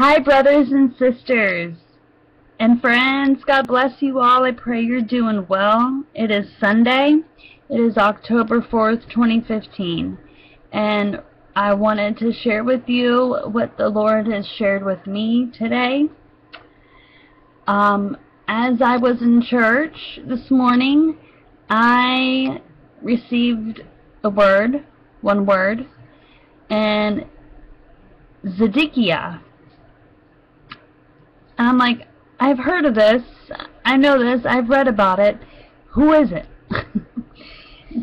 Hi, brothers and sisters and friends. God bless you all. I pray you're doing well. It is Sunday. It is October 4th, 2015. And I wanted to share with you what the Lord has shared with me today. As I was in church this morning, I received a word, one word, and Zedekiah. And I'm like, I've heard of this, I know this, I've read about it, who is it?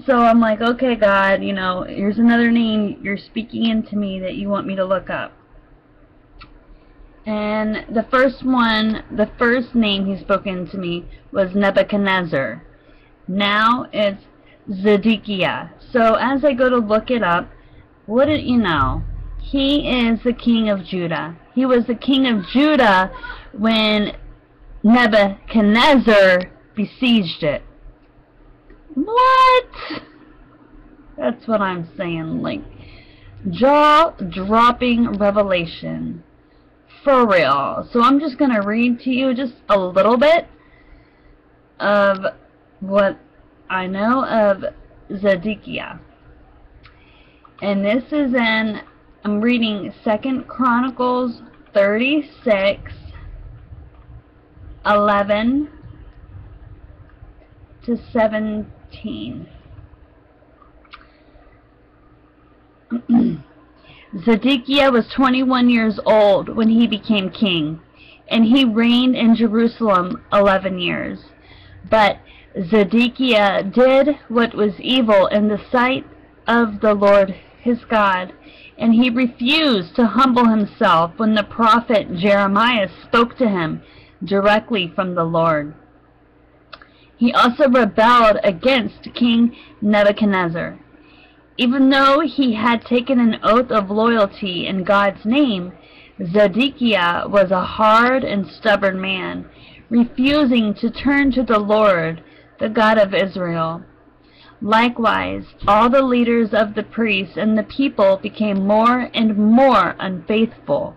So I'm like, okay, God, you know, here's another name you're speaking into me that you want me to look up. And the first name he spoke into me was Nebuchadnezzar. Now it's Zedekiah. So as I go to look it up, wouldn't you know, he is the king of Judah. He was the king of Judah when Nebuchadnezzar besieged it. What? That's what I'm saying. Like, jaw-dropping revelation. For real. So I'm just going to read to you just a little bit of what I know of Zedekiah. And this is in, I'm reading 2 Chronicles 36, 11 to 17. Zedekiah was 21 years old when he became king, and he reigned in Jerusalem 11 years. But Zedekiah did what was evil in the sight of the Lord his God, and he refused to humble himself when the prophet Jeremiah spoke to him directly from the Lord. He also rebelled against King Nebuchadnezzar. Even though he had taken an oath of loyalty in God's name, Zedekiah was a hard and stubborn man, refusing to turn to the Lord, the God of Israel. Likewise, all the leaders of the priests and the people became more and more unfaithful.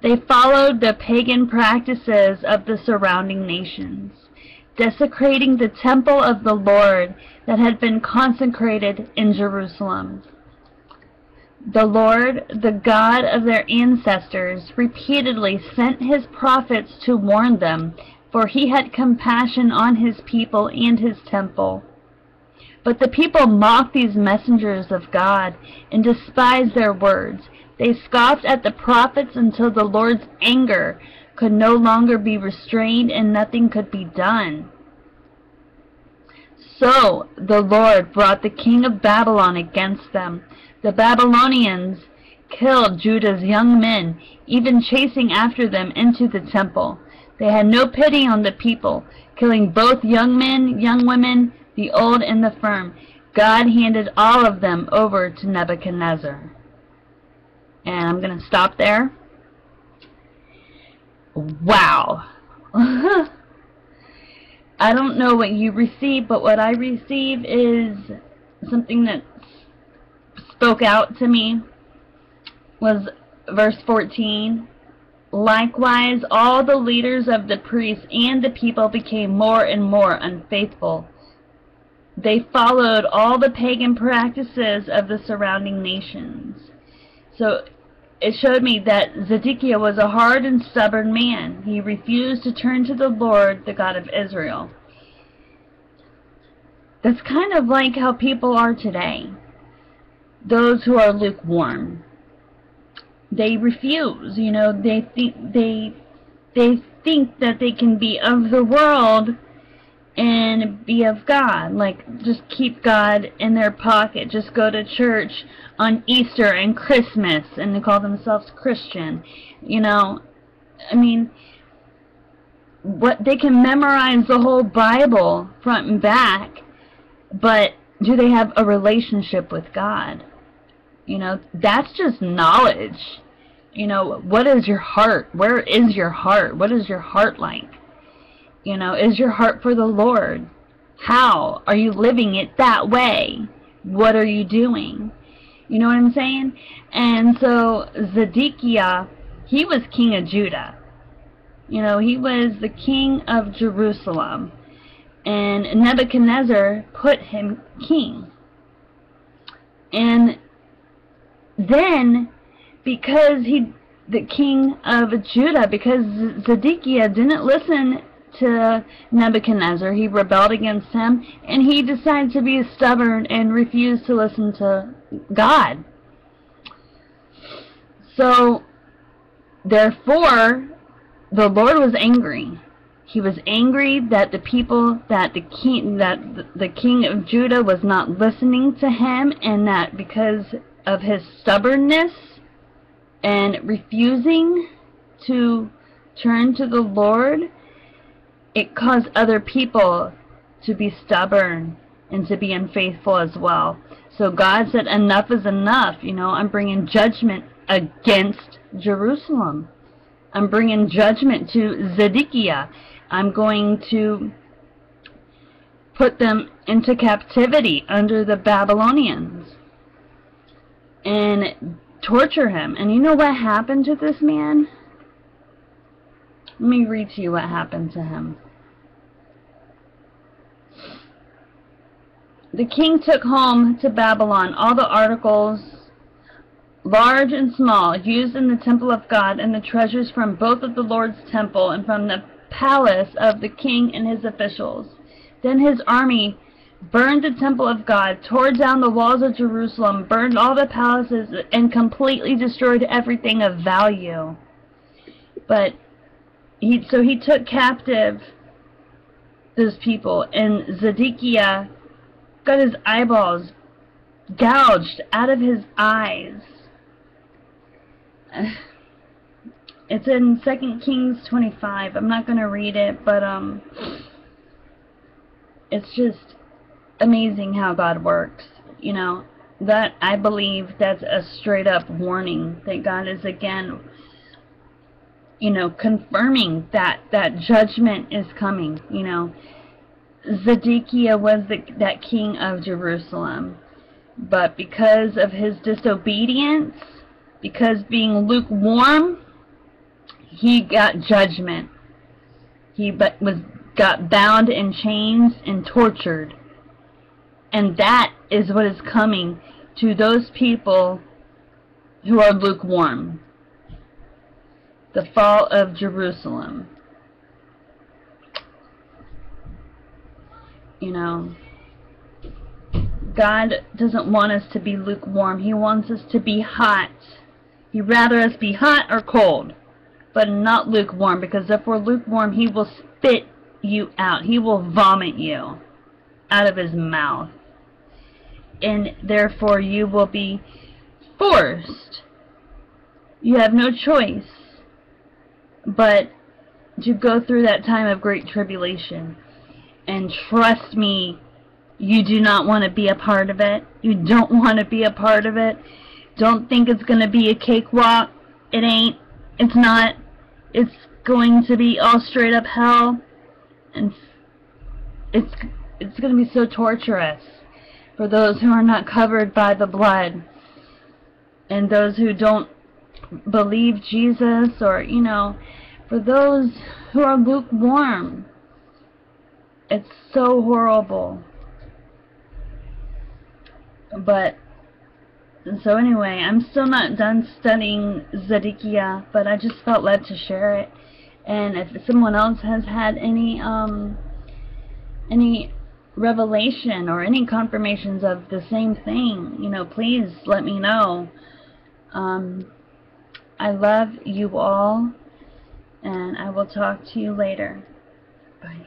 They followed the pagan practices of the surrounding nations, desecrating the temple of the Lord that had been consecrated in Jerusalem. The Lord, the God of their ancestors, repeatedly sent his prophets to warn them, for he had compassion on his people and his temple. But the people mocked these messengers of God and despised their words. They scoffed at the prophets until the Lord's anger could no longer be restrained and nothing could be done. So the Lord brought the king of Babylon against them. The Babylonians killed Judah's young men, even chasing after them into the temple. They had no pity on the people, killing both young men, young women, the old and the firm. God handed all of them over to Nebuchadnezzar. And I'm going to stop there. Wow. I don't know what you receive, but what I receive is something that spoke out to me was verse 14. Likewise, all the leaders of the priests and the people became more and more unfaithful. They followed all the pagan practices of the surrounding nations. So it showed me that Zedekiah was a hard and stubborn man. He refused to turn to the Lord, the God of Israel. That's kind of like how people are today. Those who are lukewarm. They refuse, you know, they think that they can be of the world and be of God. Like, just keep God in their pocket. Just go to church on Easter and Christmas, and they call themselves Christian. You know, I mean, what, they can memorize the whole Bible front and back, but do they have a relationship with God? You know, that's just knowledge. You know, what is your heart? Where is your heart? What is your heart like? You know, is your heart for the Lord? How are you living it that way? What are you doing? You know what I'm saying? And so Zedekiah, he was king of Judah. You know, he was the king of Jerusalem. And Nebuchadnezzar put him king. And then, because the king of Judah, because Zedekiah didn't listen to Nebuchadnezzar, he rebelled against him, and he decided to be stubborn and refused to listen to God. So, therefore, the Lord was angry. He was angry that the king of Judah was not listening to him, and that because of his stubbornness and refusing to turn to the Lord, it caused other people to be stubborn and to be unfaithful as well. So God said, enough is enough. You know, I'm bringing judgment against Jerusalem. I'm bringing judgment to Zedekiah. I'm going to put them into captivity under the Babylonians and torture him. And you know what happened to this man? Let me read to you what happened to him. The king took home to Babylon all the articles, large and small, used in the temple of God, and the treasures from both of the Lord's temple and from the palace of the king and his officials. Then his army burned the temple of God, tore down the walls of Jerusalem, burned all the palaces, and completely destroyed everything of value. But he took captive those people, and Zedekiah got his eyeballs gouged out of his eyes. It's in 2 Kings 25. I'm not going to read it, but it's just amazing how God works. You know, that I believe that's a straight up warning that God is again, you know, confirming that judgment is coming. You know, Zedekiah was that king of Jerusalem, but because of his disobedience, because being lukewarm, he got judgment. He got bound in chains and tortured. And that is what is coming to those people who are lukewarm. The fall of Jerusalem. You know, God doesn't want us to be lukewarm. He wants us to be hot. He'd rather us be hot or cold, but not lukewarm, because if we're lukewarm, he will spit you out. He will vomit you out of his mouth. And therefore you will be forced. You have no choice but to go through that time of great tribulation. And trust me, you do not want to be a part of it. You don't want to be a part of it. Don't think it's going to be a cakewalk. It ain't. It's not. It's going to be all straight up hell. And it's going to be so torturous for those who are not covered by the blood. And those who don't believe Jesus, or, you know, for those who are lukewarm. It's so horrible. But, so anyway, I'm still not done studying Zedekiah, but I just felt led to share it. And if someone else has had any revelation or any confirmations of the same thing, you know, please let me know. I love you all, and I will talk to you later. Bye.